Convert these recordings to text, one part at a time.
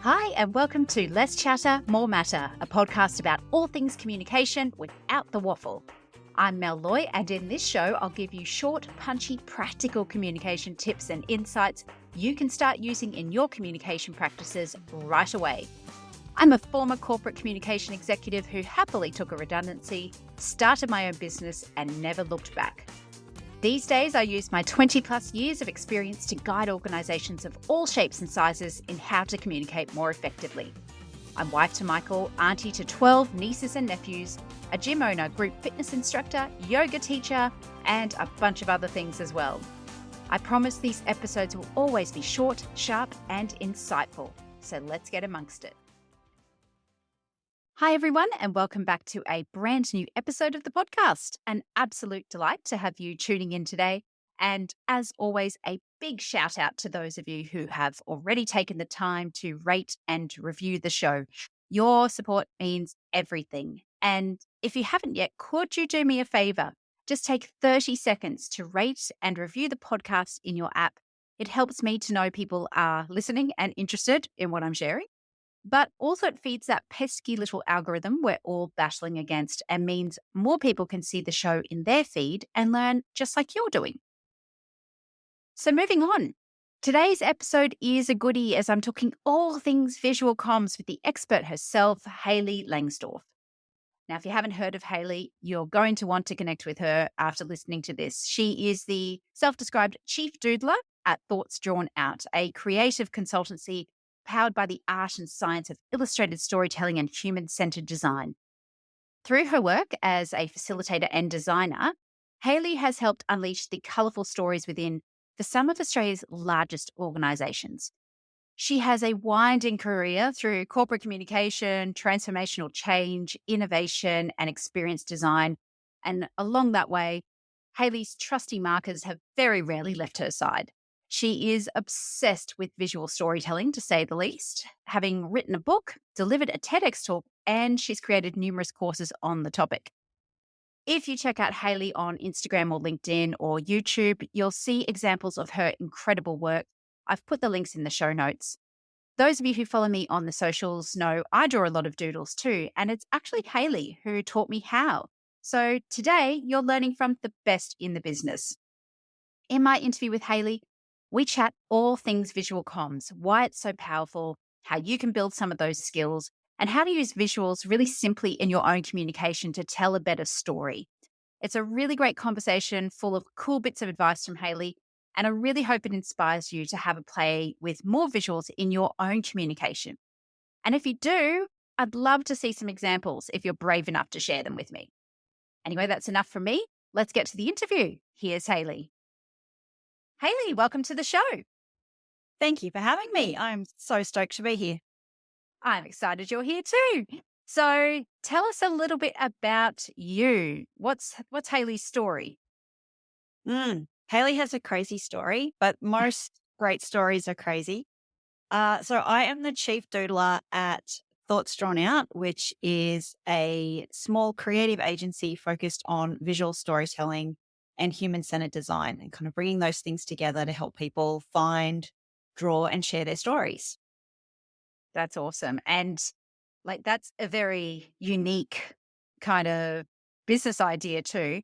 Hi, and welcome to Less Chatter, More Matter, a podcast about all things communication without the waffle. I'm Mel Loy, and in this show, I'll give you short, punchy, practical communication tips and insights you can start using in your communication practices right away. I'm a former corporate communication executive who happily took a redundancy, started my own business, and never looked back. These days, I use my 20 plus years of experience to guide organisations of all shapes and sizes in how to communicate more effectively. I'm wife to Michael, auntie to 12 nieces and nephews, a gym owner, group fitness instructor, yoga teacher, and a bunch of other things as well. I promise these episodes will always be short, sharp, and insightful. So let's get amongst it. Hi, everyone, and welcome back to a brand new episode of the podcast. An absolute delight to have you tuning in today. And as always, a big shout out to those of you who have already taken the time to rate and review the show. Your support means everything. And if you haven't yet, could you do me a favor? Just take 30 seconds to rate and review the podcast in your app. It helps me to know people are listening and interested in what I'm sharing. But also it feeds that pesky little algorithm we're all battling against and means more people can see the show in their feed and learn just like you're doing. So moving on, today's episode is a goodie as I'm talking all things visual comms with the expert herself, Hayley Langsdorf. Now, if you haven't heard of Hayley, you're going to want to connect with her after listening to this. She is the self-described chief doodler at Thoughts Drawn Out, a creative consultancy powered by the art and science of illustrated storytelling and human-centered design. Through her work as a facilitator and designer, Hayley has helped unleash the colourful stories within for some of Australia's largest organisations. She has a winding career through corporate communication, transformational change, innovation, and experience design. And along that way, Hayley's trusty markers have very rarely left her side. She is obsessed with visual storytelling, to say the least, having written a book, delivered a TEDx talk, and she's created numerous courses on the topic. If you check out Hayley on Instagram or LinkedIn or YouTube, you'll see examples of her incredible work. I've put the links in the show notes. Those of you who follow me on the socials know I draw a lot of doodles too, and it's actually Hayley who taught me how. So today, you're learning from the best in the business. In my interview with Hayley, we chat all things visual comms, why it's so powerful, how you can build some of those skills, and how to use visuals really simply in your own communication to tell a better story. It's a really great conversation full of cool bits of advice from Hayley, and I really hope it inspires you to have a play with more visuals in your own communication. And if you do, I'd love to see some examples if you're brave enough to share them with me. Anyway, that's enough from me. Let's get to the interview. Here's Hayley. Hayley, welcome to the show. Thank you for having me. I'm so stoked to be here. I'm excited you're here too. So tell us a little bit about you. What's Hayley's story? Hayley has a crazy story, but most great stories are crazy. So I am the chief doodler at Thoughts Drawn Out, which is a small creative agency focused on visual storytelling and human-centered design and kind of bringing those things together to help people find, draw, and share their stories. That's awesome. And that's a very unique kind of business idea too.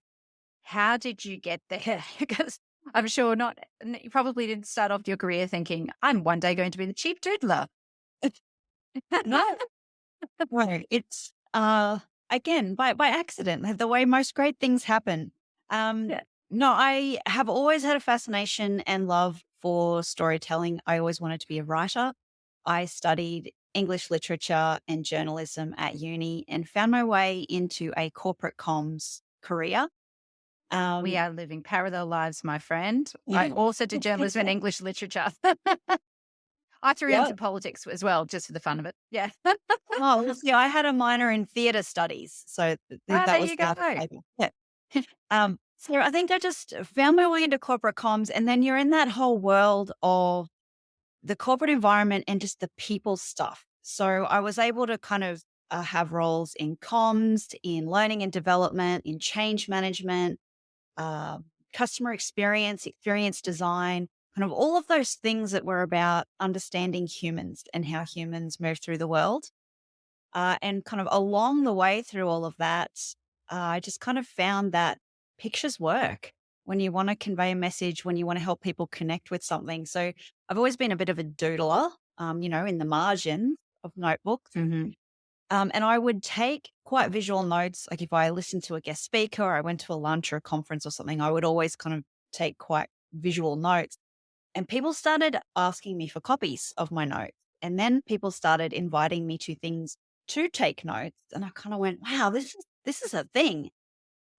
How did you get there? Because I'm sure you probably didn't start off your career thinking, I'm one day going to be the chief doodler. No, it's again by accident, the way most great things happen. Yeah. No, I have always had a fascination and love for storytelling. I always wanted to be a writer. I studied English literature and journalism at uni and found my way into a corporate comms career. We are living parallel lives, my friend. I also did journalism and English literature. I threw into politics as well, just for the fun of it. Yeah. Oh, yeah, I had a minor in theatre studies, so that there was you go. Yeah. So I think I just found my way into corporate comms, and then you're in that whole world of the corporate environment and just the people stuff. So I was able to kind of have roles in comms, in learning and development, in change management, customer experience design, kind of all of those things that were about understanding humans and how humans move through the world. And kind of along the way through all of that, I just kind of found that pictures work when you want to convey a message, when you want to help people connect with something. So I've always been a bit of a doodler, in the margin of notebooks. Hmm. And I would take quite visual notes. Like if I listened to a guest speaker or I went to a lunch or a conference or something, I would always kind of take quite visual notes. And people started asking me for copies of my notes. And then people started inviting me to things to take notes. And I kind of went, wow, this is a thing.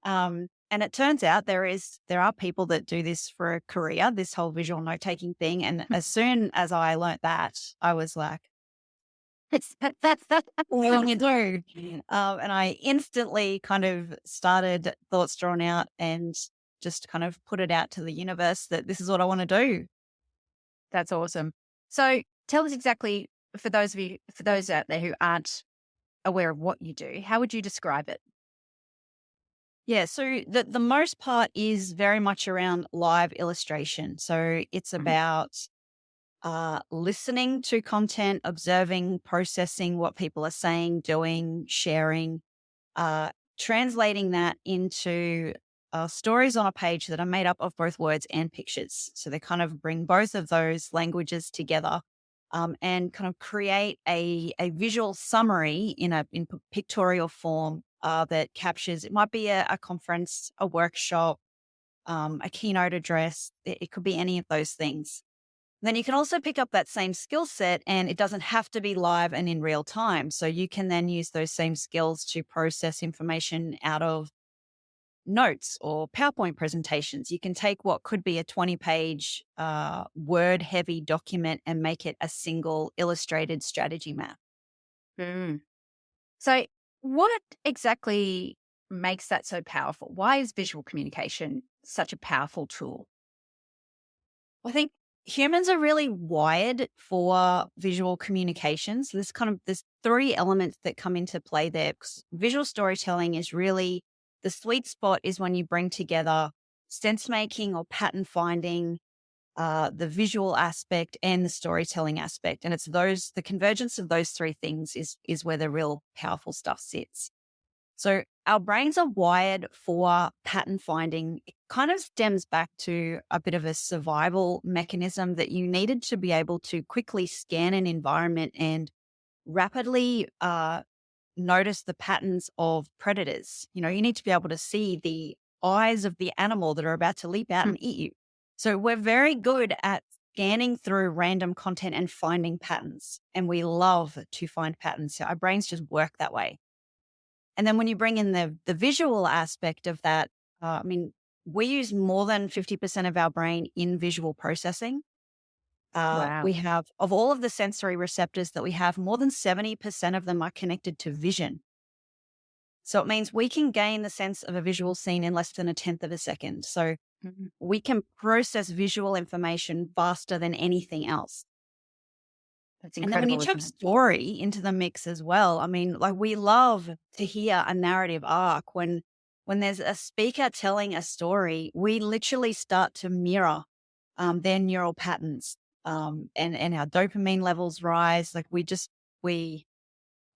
And it turns out there are people that do this for a career, this whole visual note taking thing. And as soon as I learnt that, I was like, that's what I want to do. And I instantly kind of started thoughts drawn out and just kind of put it out to the universe that this is what I want to do. That's awesome. So tell us exactly, for those out there who aren't aware of what you do, how would you describe it? Yeah, so the most part is very much around live illustration. So it's Mhm. about listening to content, observing, processing what people are saying, doing, sharing, uh, translating that into stories on a page that are made up of both words and pictures. So they kind of bring both of those languages together, and kind of create a visual summary in pictorial form that captures. It might be a conference, a workshop, a keynote address. It could be any of those things. Then you can also pick up that same skill set, and it doesn't have to be live and in real time. So you can then use those same skills to process information out of notes or PowerPoint presentations. You can take what could be a 20-page word heavy document and make it a single illustrated strategy map. Mm. So what exactly makes that so powerful? Why is visual communication such a powerful tool? I think humans are really wired for visual communications. There's three elements that come into play there. 'Cause visual storytelling is really the sweet spot is when you bring together sense making or pattern finding, the visual aspect and the storytelling aspect. And it's the convergence of those three things is where the real powerful stuff sits. So our brains are wired for pattern finding. It kind of stems back to a bit of a survival mechanism that you needed to be able to quickly scan an environment and rapidly notice the patterns of predators. You need to be able to see the eyes of the animal that are about to leap out Hmm. and eat you. So we're very good at scanning through random content and finding patterns. And we love to find patterns. So our brains just work that way. And then when you bring in the visual aspect of that, we use more than 50% of our brain in visual processing. Wow. We have, of all of the sensory receptors that we have, more than 70% of them are connected to vision. So it means we can gain the sense of a visual scene in less than a tenth of a second. So Mhm. we can process visual information faster than anything else. That's And then when you incredible, chuck isn't it? story into the mix as well, like we love to hear a narrative arc when there's a speaker telling a story, we literally start to mirror their neural patterns, and our dopamine levels rise. Like we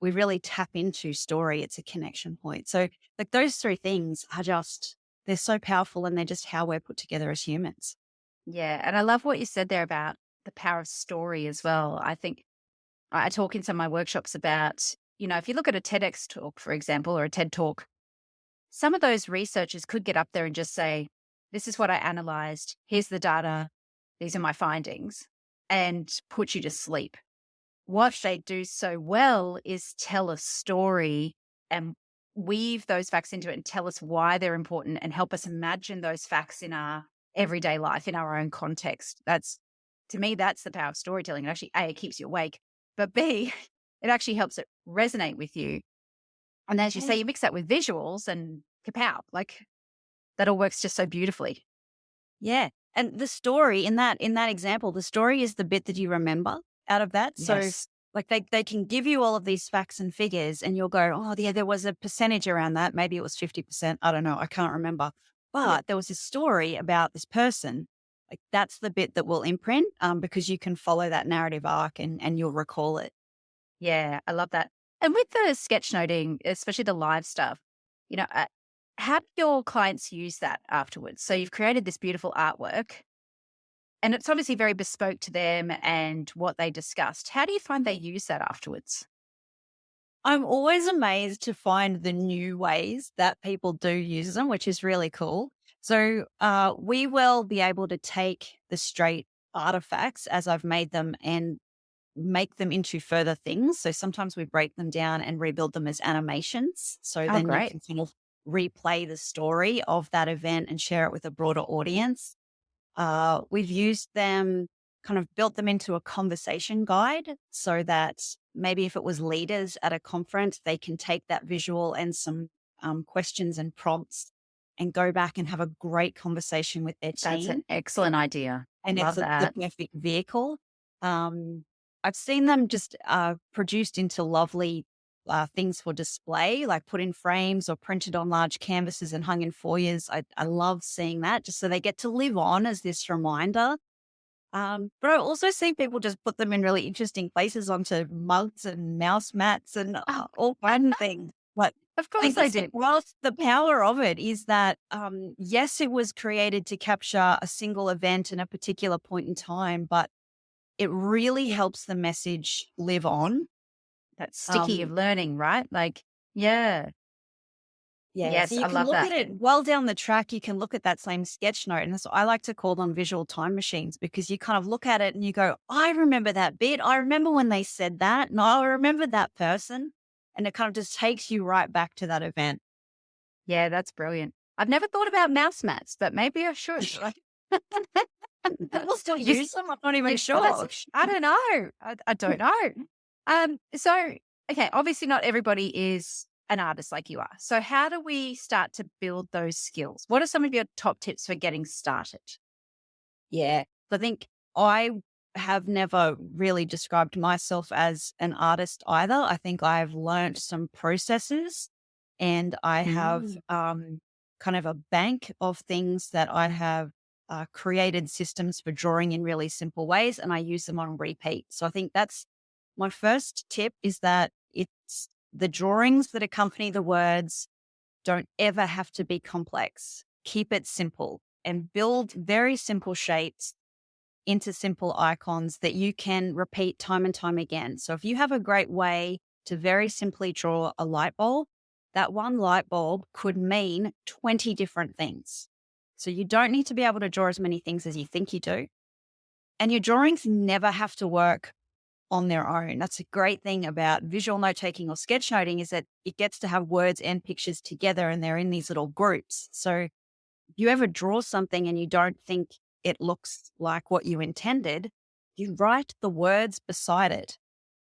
really tap into story. It's a connection point. So like those three things are they're so powerful, and they're just how we're put together as humans. Yeah. And I love what you said there about the power of story as well. I think I talk in some of my workshops about, if you look at a TEDx talk, for example, or a TED talk, some of those researchers could get up there and just say, this is what I analyzed. Here's the data. These are my findings, and put you to sleep. What they do so well is tell a story and weave those facts into it and tell us why they're important and help us imagine those facts in our everyday life, in our own context. To me, that's the power of storytelling. It actually, A, it keeps you awake, but B, it actually helps it resonate with you. And as you say, you mix that with visuals and kapow, like that all works just so beautifully. Yeah. And the story in that example, the story is the bit that you remember out of that. So Yes. like they can give you all of these facts and figures, and you'll go, oh yeah, there was a percentage around that. Maybe it was 50%. I don't know. I can't remember. Yeah. But there was this story about this person. Like that's the bit that will imprint because you can follow that narrative arc and you'll recall it. Yeah, I love that. And with the sketchnoting, especially the live stuff, you know, how do your clients use that afterwards? So you've created this beautiful artwork, and it's obviously very bespoke to them and what they discussed. How do you find they use that afterwards? I'm always amazed to find the new ways that people do use them, which is really cool. So we will be able to take the straight artifacts as I've made them and make them into further things. So sometimes we break them down and rebuild them as animations. So Oh, then you great. can kind of replay the story of that event and share it with a broader audience. We've used them, kind of built them into a conversation guide so that maybe if it was leaders at a conference, they can take that visual and some questions and prompts and go back and have a great conversation with their That's an team. excellent idea. And it's Love the that. perfect vehicle. I've seen them just produced into lovely things for display, like put in frames or printed on large canvases and hung in foyers. I love seeing that just so they get to live on as this reminder. But I've also seen people just put them in really interesting places onto mugs and mouse mats and Oh, all kinds of things. But of I course think they that's did. the power of it is that, yes, it was created to capture a single event and a particular point in time, but it really helps the message live on. That's sticky of Um, learning, right? Like, yeah. yeah, so Yes, you I can love look that. at it well down the track. You can look at that same sketch note, and that's I like to call them visual time machines because you kind of look at it and you go, "I remember that bit. I remember when they said that. No, I remember that person," and it kind of just takes you right back to that event. Yeah, that's brilliant. I've never thought about mouse mats, but maybe I should. Like, People still you, use them. I'm not even well, that's sure. I don't know. I don't know. So okay, obviously not everybody is an artist like you are. So how do we start to build those skills? What are some of your top tips for getting started? Yeah. I think I have never really described myself as an artist either. I think I've learned some processes and I have Mm. kind of a bank of things that I have created systems for drawing in really simple ways and I use them on repeat. So I think that's my first tip is that it's the drawings that accompany the words don't ever have to be complex. Keep it simple and build very simple shapes into simple icons that you can repeat time and time again. So if you have a great way to very simply draw a light bulb, that one light bulb could mean 20 different things. So you don't need to be able to draw as many things as you think you do. And your drawings never have to work on their own. That's a great thing about visual note taking or sketchnoting is that it gets to have words and pictures together and they're in these little groups. So if you ever draw something and you don't think it looks like what you intended, you write the words beside it.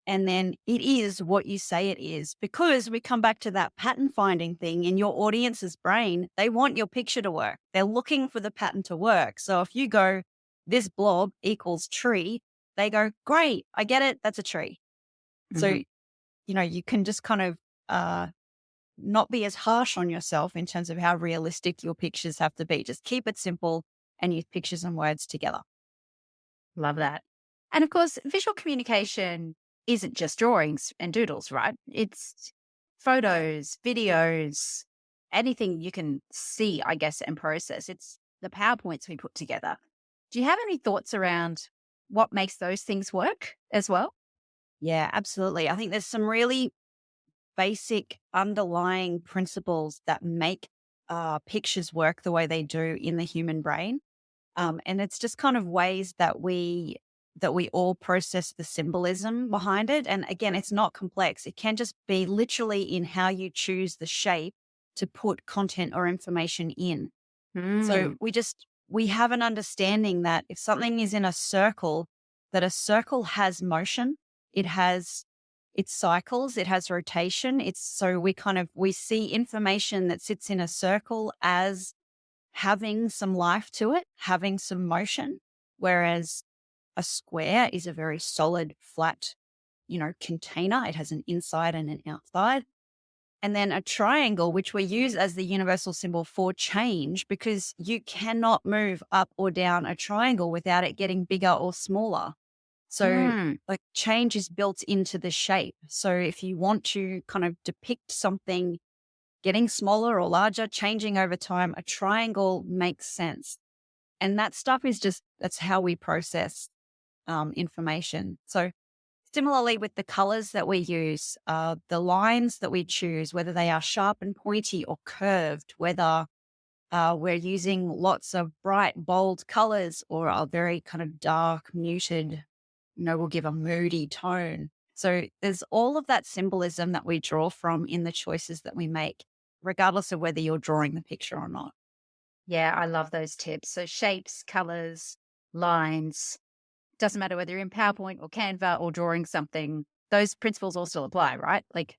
And then it is what you say it is because we come back to that pattern finding thing in your audience's brain. They want your picture to work. They're looking for the pattern to work. So if you go, this blob equals tree, they go, great, I get it. That's a tree. So, Mhm. you can just kind of not be as harsh on yourself in terms of how realistic your pictures have to be. Just keep it simple and use pictures and words together. Love that. And of course, visual communication isn't just drawings and doodles, right? It's photos, videos, anything you can see, I guess, and process. It's the PowerPoints we put together. Do you have any thoughts around what makes those things work as well? Yeah, absolutely. I think there's some really basic underlying principles that make pictures work the way they do in the human brain. And it's just kind of ways that we all process the symbolism behind it. And again, it's not complex. It can just be literally in how you choose the shape to put content or information in. So Mm. we have an understanding that if something is in a circle, that a circle has motion, it has its cycles, it has rotation. It's so we see information that sits in a circle as having some life to it, having some motion, whereas a square is a very solid, flat, container. It has an inside and an outside. and then a triangle, which we use as the universal symbol for change, because you cannot move up or down a triangle without it getting bigger or smaller. So, Mm. like, change is built into the shape. So, if you want to kind of depict something getting smaller or larger, changing over time, a triangle makes sense. And that stuff is just, that's how we process information. So, similarly with the colors that we use, the lines that we choose, whether they are sharp and pointy or curved, whether we're using lots of bright, bold colors or are very kind of dark, muted, will give a moody tone. So there's all of that symbolism that we draw from in the choices that we make, regardless of whether you're drawing the picture or not. Yeah, I love those tips. So shapes, colors, lines, doesn't matter whether you're in PowerPoint or Canva or drawing something, those principles all still apply, right? Like,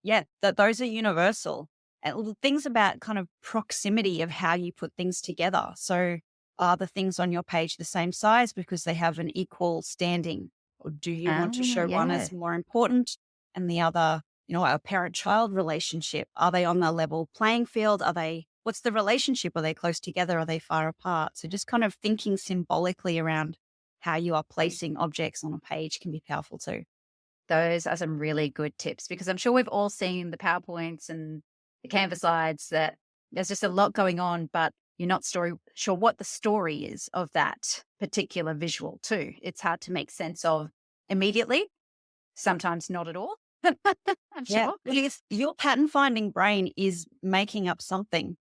Yeah, those are universal. And little things about kind of proximity of how you put things together. So are the things on your page the same size because they have an equal standing? Or do you want to show one yeah. as more important and the other, a parent-child relationship? Are they on the level playing field? What's the relationship? Are they close together? Are they far apart? So just kind of thinking symbolically around how you are placing objects on a page can be powerful too. Those are some really good tips because I'm sure we've all seen the PowerPoints and the Canva slides that there's just a lot going on, but you're not sure what the story is of that particular visual too. It's hard to make sense of immediately, sometimes not at all. I'm Yeah. sure. Well, your pattern finding brain is making up something.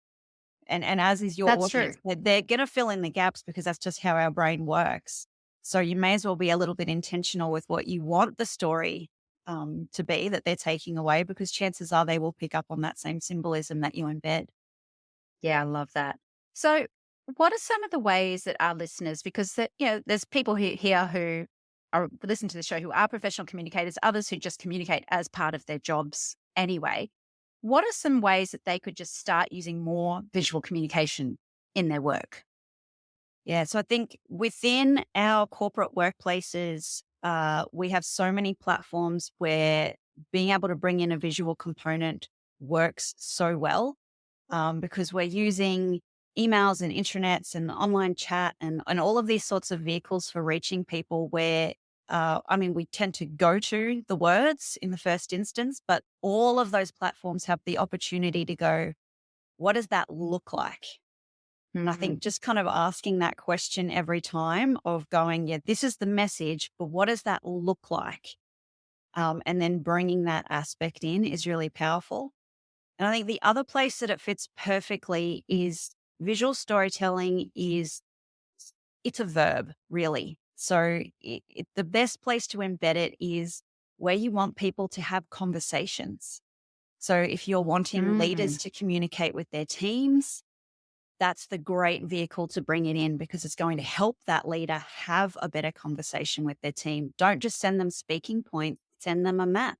And as is your That's true. audience. They're going to fill in the gaps because that's just how our brain works. So you may as well be a little bit intentional with what you want the story to be that they're taking away, because chances are they will pick up on that same symbolism that you embed. Yeah, I love that. So, what are some of the ways that our listeners, because there's people here who are listen to the show who are professional communicators, others who just communicate as part of their jobs anyway. What are some ways that they could just start using more visual communication in their work? Yeah. So I think within our corporate workplaces, we have so many platforms where being able to bring in a visual component works so well, because we're using emails and intranets and online chat and all of these sorts of vehicles for reaching people where, we tend to go to the words in the first instance, but all of those platforms have the opportunity to go, what does that look like? And I Mhm. think just kind of asking that question every time of going, yeah, this is the message, but what does that look like? And then bringing that aspect in is really powerful. And I think the other place that it fits perfectly is visual storytelling it's a verb, really. So the best place to embed it is where you want people to have conversations. So if you're wanting leaders Mm. to communicate with their teams, that's the great vehicle to bring it in, because it's going to help that leader have a better conversation with their team. Don't just send them speaking points, send them a map,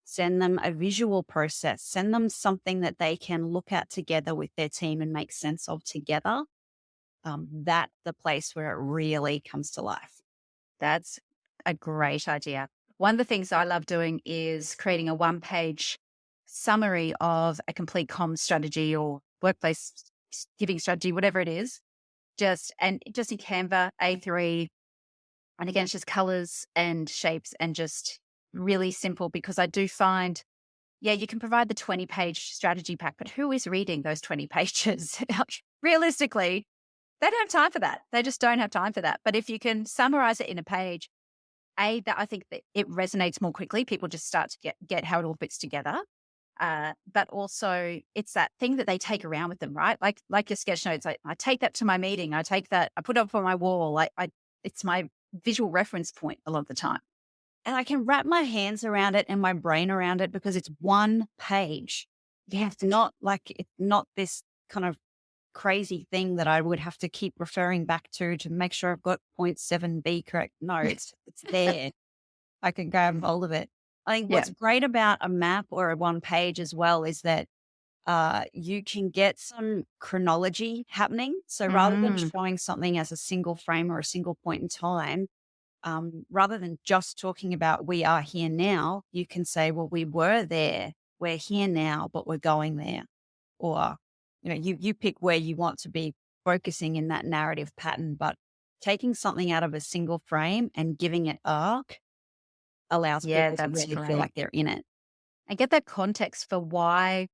send them a visual process, send them something that they can look at together with their team and make sense of together. That's the place where it really comes to life. That's a great idea. One of the things I love doing is creating a one-page summary of a complete comms strategy or workplace giving strategy, whatever it is. Just in Canva, A3, and again, it's just colors and shapes and just really simple because I do find, yeah, you can provide the 20-page strategy pack, but who is reading those 20 pages? Like, realistically, they don't have time for that. They just don't have time for that. But if you can summarize it in a page, that I think that it resonates more quickly. People just start to get how it all fits together. But also it's that thing that they take around with them, right? Like your sketch notes. I take that to my meeting. I take that, I put it up on my wall. It's my visual reference point a lot of the time. And I can wrap my hands around it and my brain around it because it's one page. Yeah. It's not this kind of crazy thing that I would have to keep referring back to make sure I've got point 7b correct. No, it's there. I can grab hold of it. I think Yeah. what's great about a map or a one page as well is that you can get some chronology happening. So rather than Mm. showing something as a single frame or a single point in time, rather than just talking about we are here now, you can say, well, we were there we're here now, but we're going there. Or, you pick where you want to be focusing in that narrative pattern, but taking something out of a single frame and giving it arc allows Yeah, people to that's really feel great. like they're in it. And get that context for why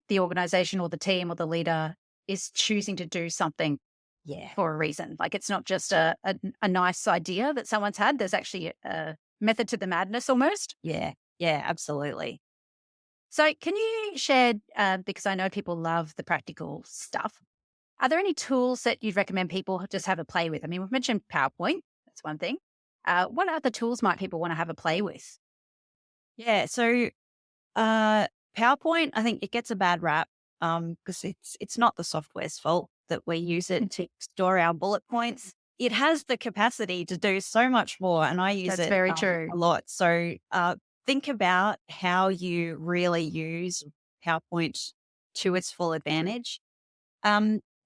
the organization or the team or the leader is choosing to do something Yeah. for a reason. Like it's not just a nice idea that someone's had. There's actually a method to the madness almost. Yeah. Yeah, absolutely. So, can you share, because I know people love the practical stuff, are there any tools that you'd recommend people just have a play with? I mean, we've mentioned PowerPoint, that's one thing. What other tools might people want to have a play with? Yeah. So Uh, PowerPoint, I think it gets a bad rap because it's not the software's fault that we use it to store our bullet points. It has the capacity to do so much more, and I use That's it very true. a lot. So think about how you really use PowerPoint to its full advantage.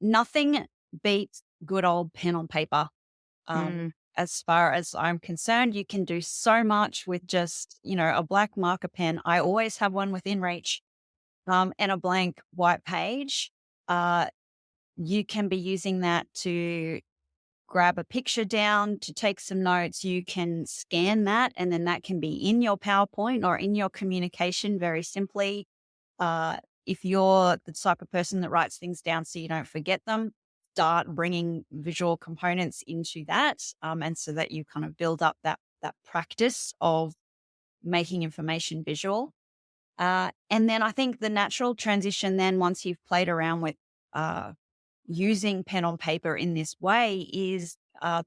Nothing beats good old pen on paper. Mm, As far as I'm concerned, you can do so much with just, a black marker pen. I always have one within reach, and a blank white page. Uh, you can be using that to grab a picture down, to take some notes. You can scan that, and then that can be in your PowerPoint or in your communication very simply. Uh, if you're the type of person that writes things down so you don't forget them, start bringing visual components into that, and so that you kind of build up that practice of making information visual. And then I think the natural transition then once you've played around with uh, using pen on paper in this way is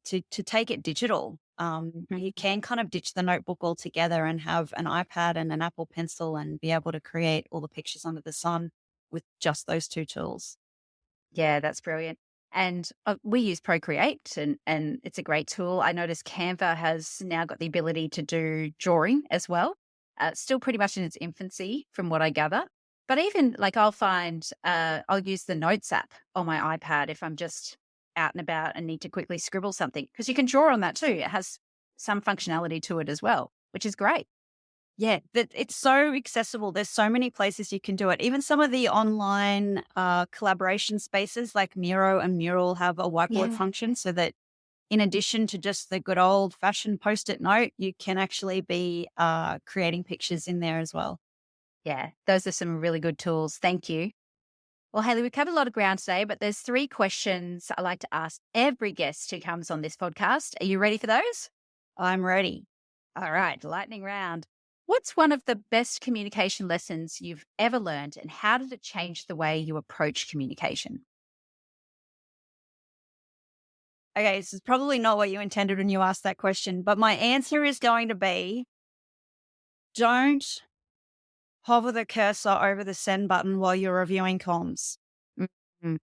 to take it digital. mm. You can kind of ditch the notebook altogether and have an iPad and an Apple Pencil and be able to create all the pictures under the sun with just those two tools. Yeah, that's brilliant. And we use Procreate, and it's a great tool. I noticed Canva has now got the ability to do drawing as well. Still pretty much in its infancy, from what I gather. But even like I'll use the Notes app on my iPad if I'm just out and about and need to quickly scribble something because you can draw on that too. It has some functionality to it as well, which is great. Yeah, that it's so accessible. There's so many places you can do it. Even some of the online collaboration spaces like Miro and Mural have a whiteboard Yeah. function so that in addition to just the good old fashioned post-it note, you can actually be creating pictures in there as well. Yeah, those are some really good tools. Thank you. Well, Hayley, we've covered a lot of ground today, but there's three questions I like to ask every guest who comes on this podcast. Are you ready for those? I'm ready. All right, lightning round. What's one of the best communication lessons you've ever learned, and how did it change the way you approach communication? Okay, this is probably not what you intended when you asked that question, but my answer is going to be don't hover the cursor over the send button while you're reviewing comms. Mm.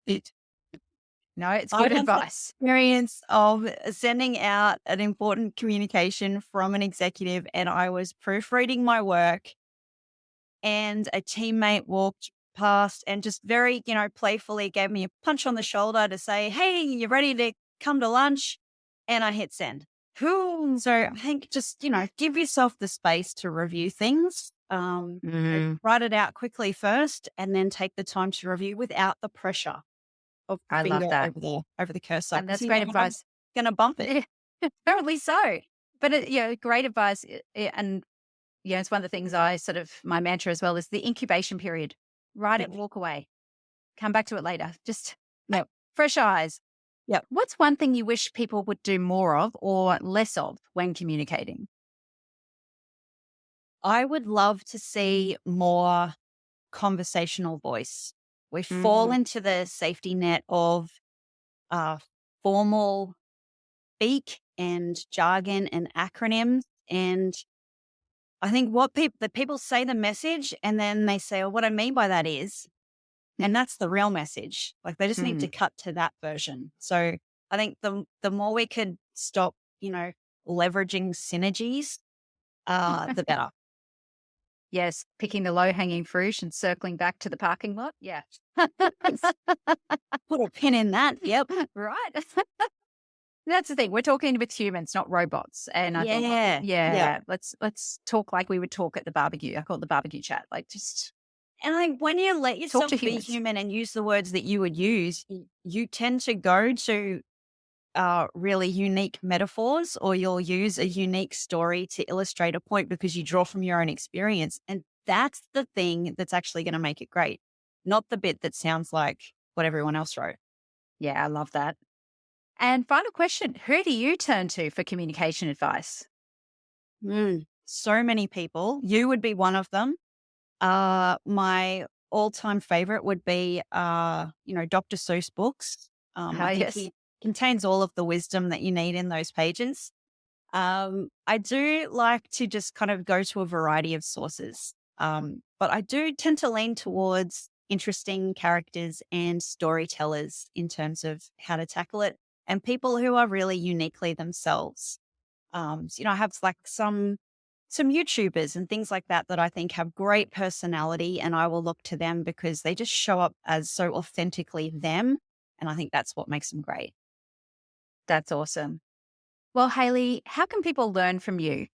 It, No, it's I good have the advice. experience of sending out an important communication from an executive, and I was proofreading my work, and a teammate walked past and just very, playfully gave me a punch on the shoulder to say, "Hey, you ready to come to lunch?" And I hit send. So I think just, give yourself the space to review things. Mm, Write it out quickly first and then take the time to review without the pressure of the I love finger that. over the cursor And because that's you great never know advice. going to bump it. Apparently so. But, great advice. And, it's one of the things my mantra as well is the incubation period. Write it, Yep. walk away, come back to it later. Just Yep. fresh eyes. Yep. What's one thing you wish people would do more of or less of when communicating? I would love to see more conversational voice. We fall Mm, into the safety net of uh, formal speak and jargon and acronyms. And I think people say the message and then they say, "Oh, what I mean by that is," and that's the real message. Like they just need to mm. cut to that version. So I think the more we could stop, leveraging synergies, the better. Yes, picking the low hanging fruit and circling back to the parking lot. Yeah. Put a pin in that. Yep. Right. That's the thing. We're talking with humans, not robots. And I think, Yeah. Yeah. yeah, let's talk like we would talk at the barbecue. I call it the barbecue chat. Like just And like when you let talk yourself to be humans. human and use the words that you would use, you tend to go to really unique metaphors, or you'll use a unique story to illustrate a point because you draw from your own experience. And that's the thing that's actually going to make it great, not the bit that sounds like what everyone else wrote. Yeah, I love that. And final question, who do you turn to for communication advice? So many people. You would be one of them. My all-time favorite would be, Dr. Seuss books. I Ah, think yes. he contains all of the wisdom that you need in those pages. I do like to just kind of go to a variety of sources, but I do tend to lean towards interesting characters and storytellers in terms of how to tackle it, and people who are really uniquely themselves. I have like some YouTubers and things like that that I think have great personality, and I will look to them because they just show up as so authentically them, and I think that's what makes them great. That's awesome. Well, Hayley, how can people learn from you?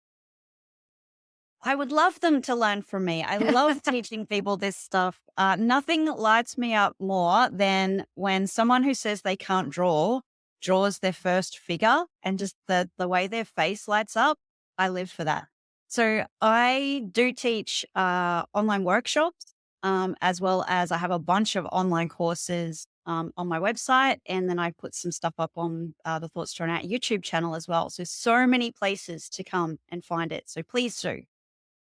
I would love them to learn from me. I love teaching people this stuff. Nothing lights me up more than when someone who says they can't draw draws their first figure, and just the way their face lights up. I live for that. So I do teach online workshops, as well as I have a bunch of online courses on my website. And then I put some stuff up on the Thoughts Drawn Out YouTube channel as well. So many places to come and find it. So please do.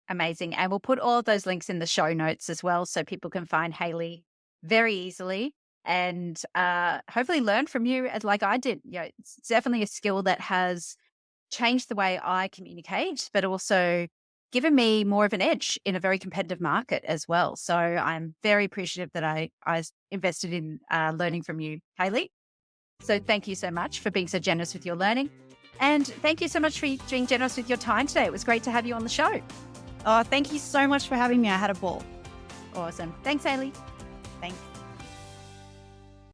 Amazing. And we'll put all of those links in the show notes as well so people can find Hayley very easily and hopefully learn from you as like I did. It's definitely a skill that has changed the way I communicate, but also given me more of an edge in a very competitive market as well. So I'm very appreciative that I invested in learning from you, Hayley. So thank you so much for being so generous with your learning. And thank you so much for being generous with your time today. It was great to have you on the show. Oh, thank you so much for having me. I had a ball. Awesome. Thanks, Hayley. Thanks.